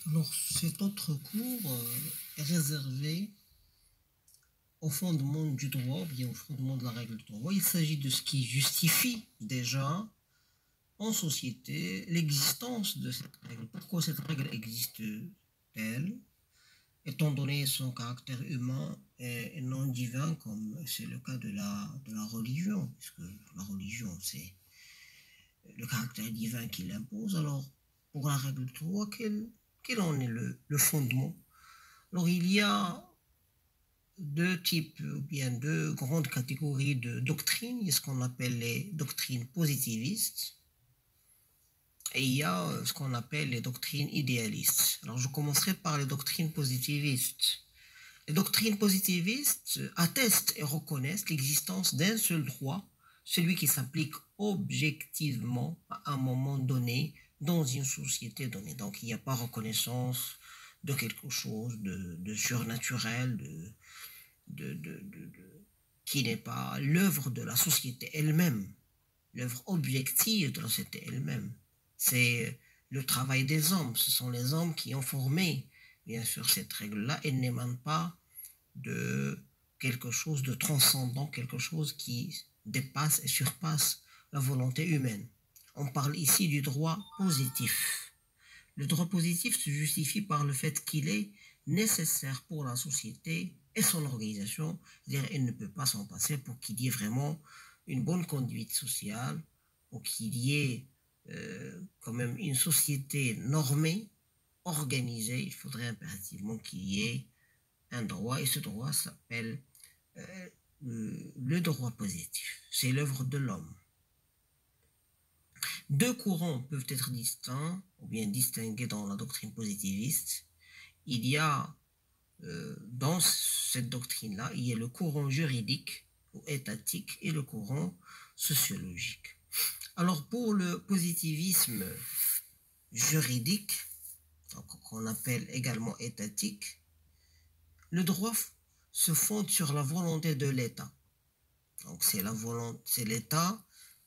Alors, cet autre cours est réservé au fondement du droit, ou bien au fondement de la règle du droit. Il s'agit de ce qui justifie déjà en société l'existence de cette règle. Pourquoi cette règle existe-t-elle, étant donné son caractère humain et non divin, comme c'est le cas de la religion, puisque la religion, c'est le caractère divin qui l'impose. Alors, pour la règle du droit, quel en est le fondement? Alors, il y a deux types, ou bien deux grandes catégories de doctrines. Il y a ce qu'on appelle les doctrines positivistes et il y a ce qu'on appelle les doctrines idéalistes. Alors, je commencerai par les doctrines positivistes. Les doctrines positivistes attestent et reconnaissent l'existence d'un seul droit, celui qui s'applique objectivement à un moment donné dans une société donnée. Donc, il n'y a pas reconnaissance de quelque chose de surnaturel, qui n'est pas l'œuvre de la société elle-même, l'œuvre objective de la société elle-même. C'est le travail des hommes. Ce sont les hommes qui ont formé, bien sûr, cette règle-là. Elle n'émane pas de quelque chose de transcendant, quelque chose qui dépasse et surpasse la volonté humaine. On parle ici du droit positif. Le droit positif se justifie par le fait qu'il est nécessaire pour la société et son organisation, c'est-à-dire elle ne peut pas s'en passer pour qu'il y ait vraiment une bonne conduite sociale, pour qu'il y ait quand même une société normée, organisée. Il faudrait impérativement qu'il y ait un droit, et ce droit s'appelle le droit positif. C'est l'œuvre de l'homme. Deux courants peuvent être distincts ou bien distingués dans la doctrine positiviste. Il y a dans cette doctrine-là, il y a le courant juridique ou étatique et le courant sociologique. Alors pour le positivisme juridique, qu'on appelle également étatique, le droit se fonde sur la volonté de l'État. Donc c'est l'État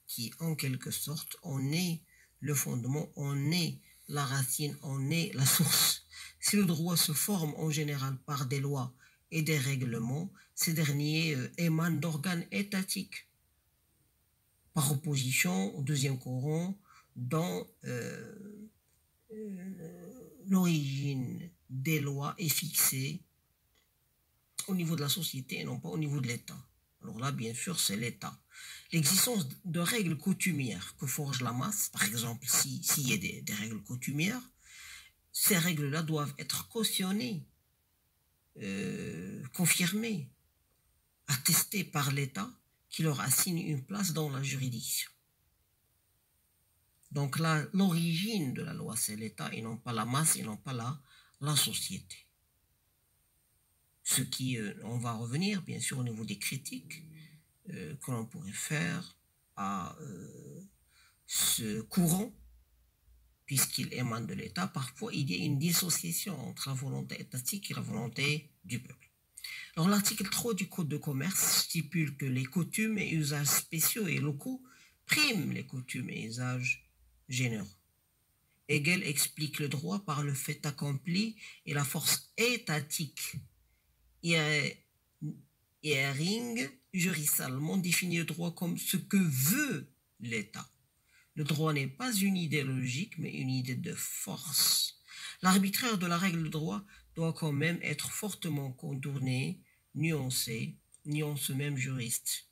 qui, en quelque sorte, en est le fondement, en est la racine, en est la source. Si le droit se forme en général par des lois et des règlements, ces derniers émanent d'organes étatiques, par opposition au deuxième courant, dont l'origine des lois est fixée au niveau de la société et non pas au niveau de l'État. Alors là, bien sûr, c'est l'État. L'existence de règles coutumières que forge la masse, par exemple, s'il y a des règles coutumières, ces règles-là doivent être cautionnées, confirmées, attestées par l'État qui leur assigne une place dans la juridiction. Donc là, l'origine de la loi, c'est l'État et non pas la masse et non pas la société. Ce qui, on va revenir bien sûr au niveau des critiques que l'on pourrait faire à ce courant, puisqu'il émane de l'État. Parfois il y a une dissociation entre la volonté étatique et la volonté du peuple. Alors l'article 3 du Code de commerce stipule que les coutumes et usages spéciaux et locaux priment les coutumes et usages généraux. Hegel explique le droit par le fait accompli et la force étatique. Ehring, juriste allemand, définit le droit comme ce que veut l'État. Le droit n'est pas une idée logique, mais une idée de force. L'arbitraire de la règle de droit doit quand même être fortement contourné, nuancé, nuance même juriste.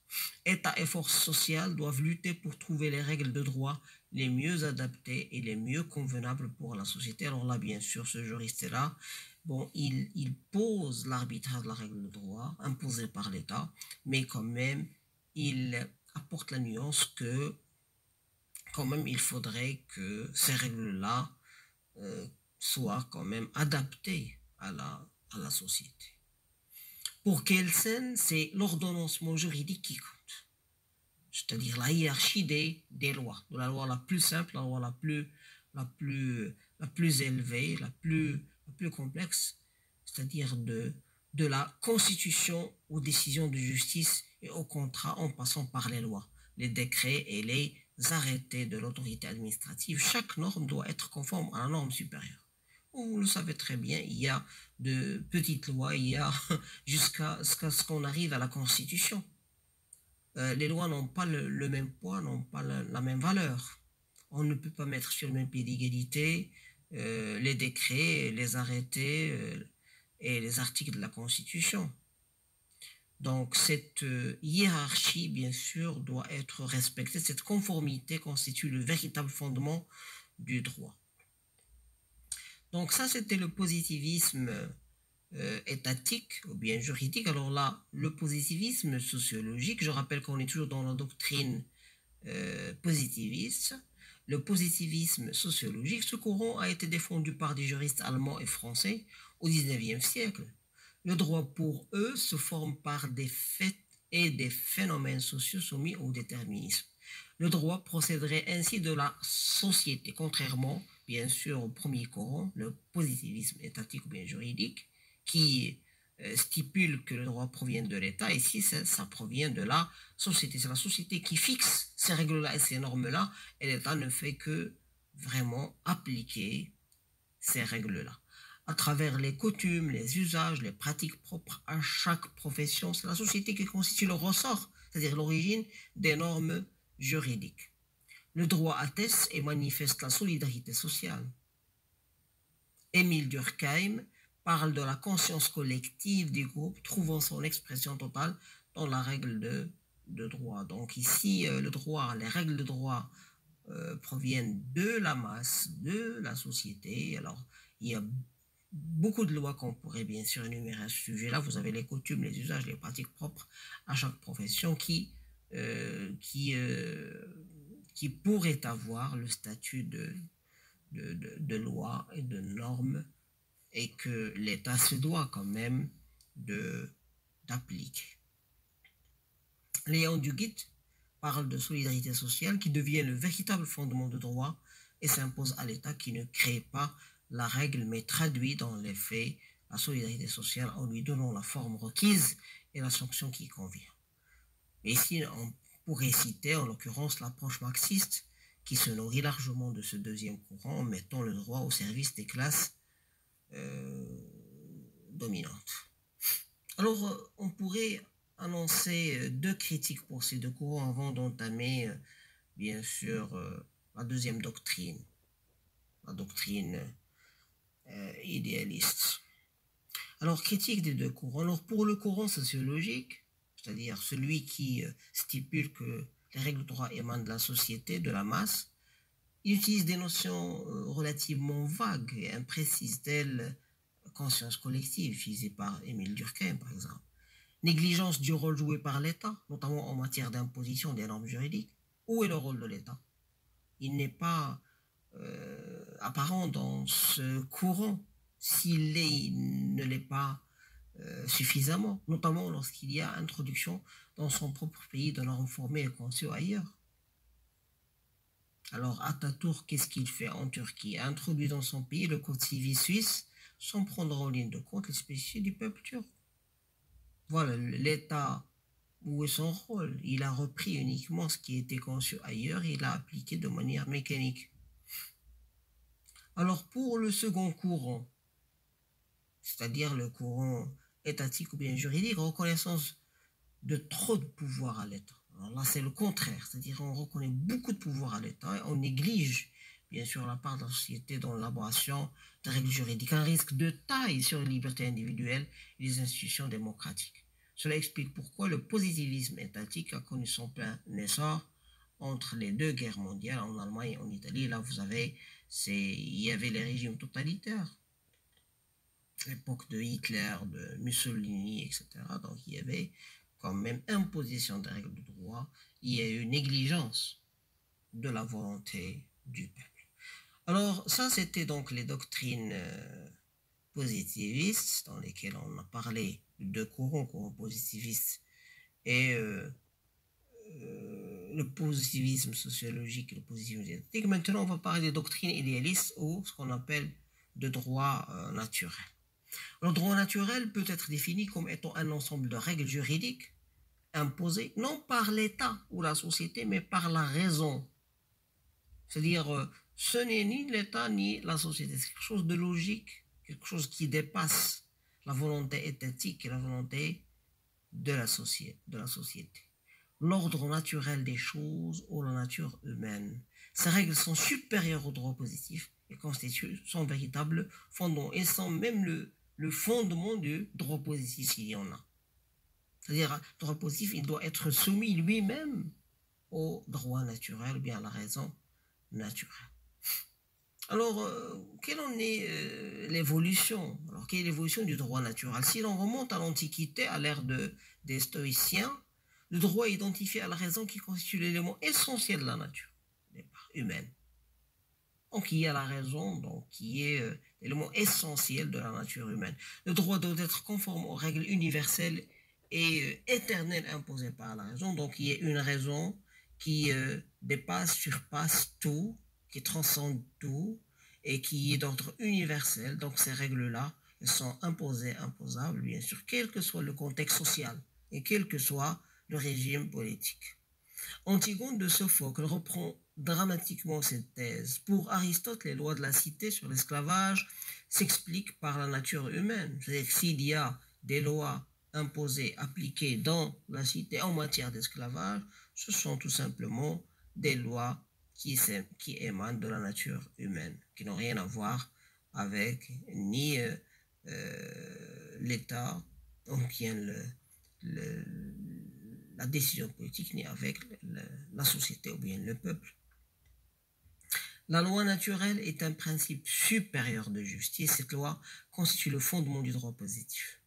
État et forces sociales doivent lutter pour trouver les règles de droit les mieux adaptées et les mieux convenables pour la société. Alors là, bien sûr, ce juriste-là, bon, il pose l'arbitraire de la règle de droit imposée par l'État, mais quand même, il apporte la nuance que quand même, il faudrait que ces règles-là soient quand même adaptées à la société. Pour Kelsen, c'est l'ordonnancement juridique qui compte. C'est-à-dire la hiérarchie des lois. De la loi la plus simple, la loi la plus élevée, la plus complexe, c'est-à-dire de la constitution aux décisions de justice et aux contrats en passant par les lois, les décrets et les arrêtés de l'autorité administrative. Chaque norme doit être conforme à la norme supérieure. Vous le savez très bien, il y a de petites lois, il y a jusqu'à ce qu'on arrive à la Constitution. Les lois n'ont pas le même poids, n'ont pas la même valeur. On ne peut pas mettre sur le même pied d'égalité les décrets, les arrêtés et les articles de la Constitution. Donc cette hiérarchie, bien sûr, doit être respectée. Cette conformité constitue le véritable fondement du droit. Donc ça, c'était le positivisme étatique ou bien juridique. Alors là, le positivisme sociologique, je rappelle qu'on est toujours dans la doctrine positiviste. Le positivisme sociologique, ce courant a été défendu par des juristes allemands et français au XIXe siècle. Le droit pour eux se forme par des faits et des phénomènes sociaux soumis au déterminisme. Le droit procéderait ainsi de la société, contrairement, bien sûr, au premier courant, le positivisme étatique ou bien juridique, qui stipule que le droit provient de l'État. Ici, ça provient de la société. C'est la société qui fixe ces règles-là et ces normes-là, et l'État ne fait que vraiment appliquer ces règles-là à travers les coutumes, les usages, les pratiques propres à chaque profession. C'est la société qui constitue le ressort, c'est-à-dire l'origine des normes juridiques. Le droit atteste et manifeste la solidarité sociale. Émile Durkheim parle de la conscience collective du groupe, trouvant son expression totale dans la règle de droit. Donc ici, le droit, les règles de droit proviennent de la masse, de la société. Alors, il y a beaucoup de lois qu'on pourrait bien sûr énumérer à ce sujet-là. Vous avez les coutumes, les usages, les pratiques propres à chaque profession qui pourraient avoir le statut de loi et de normes et que l'État se doit quand même d'appliquer. Léon Duguit parle de solidarité sociale qui devient le véritable fondement de droit et s'impose à l'État qui ne crée pas la règle mais traduit dans les faits la solidarité sociale en lui donnant la forme requise et la sanction qui convient. Et ici, on pourrait citer en l'occurrence l'approche marxiste qui se nourrit largement de ce deuxième courant en mettant le droit au service des classes dominantes. Alors, on pourrait annoncer deux critiques pour ces deux courants avant d'entamer, bien sûr, la deuxième doctrine, la doctrine idéaliste. Alors, critique des deux courants. Alors, pour le courant sociologique, c'est-à-dire celui qui stipule que les règles de droit émanent de la société, de la masse, il utilise des notions relativement vagues et imprécises, telles conscience collective, utilisée par Émile Durkheim, par exemple. Négligence du rôle joué par l'État, notamment en matière d'imposition des normes juridiques. Où est le rôle de l'État? Il n'est pas apparent dans ce courant s'il ne l'est pas suffisamment, notamment lorsqu'il y a introduction dans son propre pays de normes formées et conçues ailleurs. Alors Atatürk, qu'est-ce qu'il fait en Turquie? A introduit dans son pays le code civil suisse sans prendre en ligne de compte les spécificités du peuple turc. Voilà, l'État, où est son rôle? Il a repris uniquement ce qui était conçu ailleurs et il l'a appliqué de manière mécanique. Alors pour le second courant, c'est-à-dire le courant étatique ou bien juridique, reconnaissance de trop de pouvoir à l'État. Alors là, c'est le contraire, c'est-à-dire on reconnaît beaucoup de pouvoir à l'État et on néglige bien sûr la part de la société dans l'élaboration des règles juridiques, un risque de taille sur les libertés individuelles et les institutions démocratiques. Cela explique pourquoi le positivisme étatique a connu son plein essor entre les deux guerres mondiales, en Allemagne et en Italie. Là, vous avez, il y avait les régimes totalitaires, l'époque de Hitler, de Mussolini, etc. Donc, il y avait quand même imposition des règles de droit, il y a eu négligence de la volonté du peuple. Alors, ça, c'était donc les doctrines positivistes, dans lesquelles on a parlé de deux courants positivistes et le positivisme sociologique et le positivisme idéalistique. Maintenant, on va parler des doctrines idéalistes ou ce qu'on appelle de droit naturel. Le droit naturel peut être défini comme étant un ensemble de règles juridiques imposées non par l'État ou la société, mais par la raison. C'est-à-dire ce n'est ni l'État ni la société, c'est quelque chose de logique, quelque chose qui dépasse la volonté éthique et la volonté de la société. L'ordre naturel des choses ou la nature humaine. Ces règles sont supérieures au droit positif et constituent son véritable fondement. Elles sont même le fondement du droit positif s'il y en a. C'est-à-dire, le droit positif, il doit être soumis lui-même au droit naturel, ou bien à la raison naturelle. Alors, quelle en est l'évolution? Alors, quelle est l'évolution du droit naturel? Si l'on remonte à l'Antiquité, à l'ère des stoïciens, le droit est identifié à la raison qui constitue l'élément essentiel de la nature humaine. Donc, il y a la raison, donc, qui est l'élément essentiel de la nature humaine. Le droit doit être conforme aux règles universelles et éternelles imposées par la raison. Donc, il y a une raison qui dépasse, surpasse tout, qui transcende tout et qui est d'ordre universel. Donc, ces règles-là, elles sont imposées, imposables, bien sûr, quel que soit le contexte social et quel que soit le régime politique. Antigone de Sophocle reprend dramatiquement cette thèse. Pour Aristote, les lois de la cité sur l'esclavage s'expliquent par la nature humaine. C'est-à-dire que s'il y a des lois imposées, appliquées dans la cité en matière d'esclavage, ce sont tout simplement des lois qui émanent de la nature humaine, qui n'ont rien à voir avec ni l'État, donc bien la décision politique, ni avec la société ou bien le peuple. La loi naturelle est un principe supérieur de justice. Cette loi constitue le fondement du droit positif.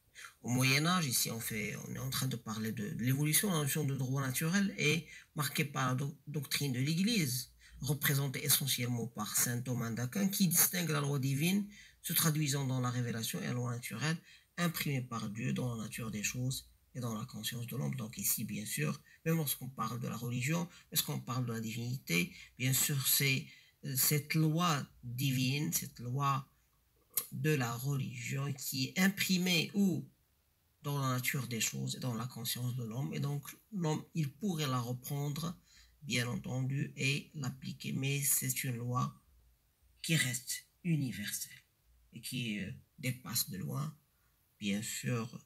Au Moyen-Âge, ici on est en train de parler de l'évolution. La notion de droit naturel est marquée par la doctrine de l'Église, représentée essentiellement par saint Thomas d'Aquin, qui distingue la loi divine se traduisant dans la révélation et la loi naturelle imprimée par Dieu dans la nature des choses et dans la conscience de l'homme. Donc ici, bien sûr, même lorsqu'on parle de la religion, lorsqu'on parle de la divinité, bien sûr, c'est cette loi divine, cette loi de la religion qui est imprimée où dans la nature des choses et dans la conscience de l'homme. Et donc, l'homme, il pourrait la reprendre, bien entendu, et l'appliquer. Mais c'est une loi qui reste universelle et qui dépasse de loin, bien sûr,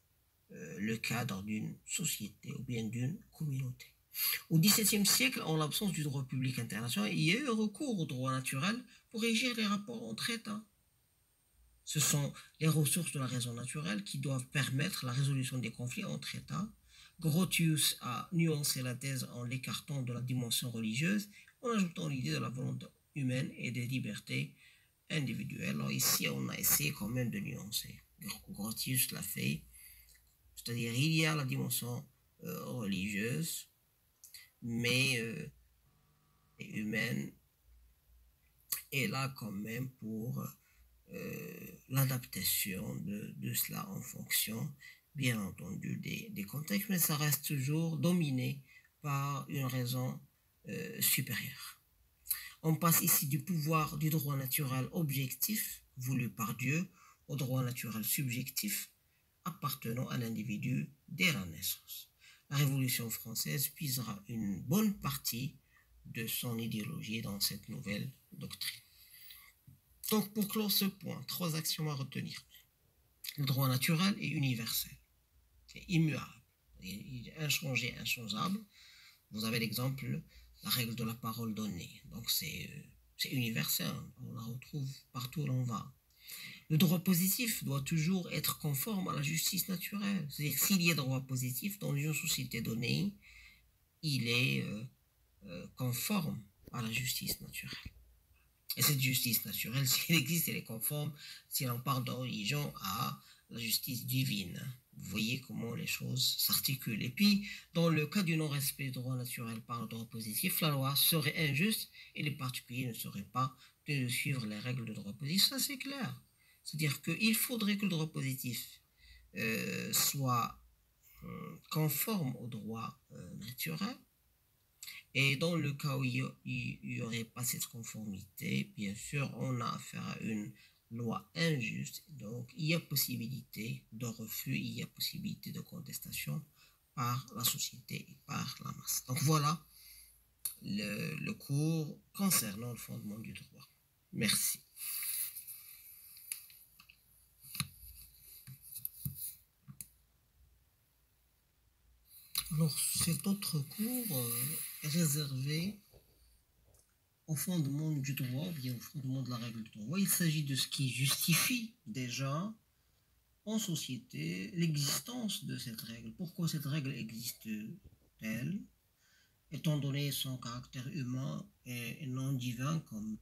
le cadre d'une société ou bien d'une communauté. Au XVIIe siècle, en l'absence du droit public international, il y a eu recours au droit naturel pour régir les rapports entre États. Ce sont les ressources de la raison naturelle qui doivent permettre la résolution des conflits entre États. Grotius a nuancé la thèse en l'écartant de la dimension religieuse, en ajoutant l'idée de la volonté humaine et des libertés individuelles. Alors ici, on a essayé quand même de nuancer. Grotius l'a fait. C'est-à-dire, il y a la dimension religieuse, mais humaine est là quand même pour l'adaptation de cela en fonction, bien entendu, des contextes, mais ça reste toujours dominé par une raison supérieure. On passe ici du pouvoir du droit naturel objectif, voulu par Dieu, au droit naturel subjectif, appartenant à l'individu dès la naissance. La Révolution française puisera une bonne partie de son idéologie dans cette nouvelle doctrine. Donc, pour clore ce point, 3 axiomes à retenir. Le droit naturel est universel, c'est immuable, il est inchangé, inchangeable. Vous avez l'exemple, la règle de la parole donnée. Donc, c'est universel, on la retrouve partout où l'on va. Le droit positif doit toujours être conforme à la justice naturelle. C'est-à-dire que s'il y a droit positif dans une société donnée, il est conforme à la justice naturelle. Et cette justice naturelle, si elle existe, elle est conforme, si l'on parle de religion, à la justice divine. Vous voyez comment les choses s'articulent. Et puis, dans le cas du non-respect du droit naturel par le droit positif, la loi serait injuste et les particuliers ne seraient pas tenus de suivre les règles de droit positif. Ça, c'est clair. C'est-à-dire qu'il faudrait que le droit positif soit conforme au droit naturel. Et dans le cas où il n'y aurait pas cette conformité, bien sûr, on a affaire à une loi injuste. Donc, il y a possibilité de refus, il y a possibilité de contestation par la société et par la masse. Donc, voilà le cours concernant le fondement du droit. Merci. Alors, cet autre cours est réservé au fondement du droit, ou bien au fondement de la règle du droit. Il s'agit de ce qui justifie déjà en société l'existence de cette règle. Pourquoi cette règle existe-t-elle, étant donné son caractère humain et non divin, comme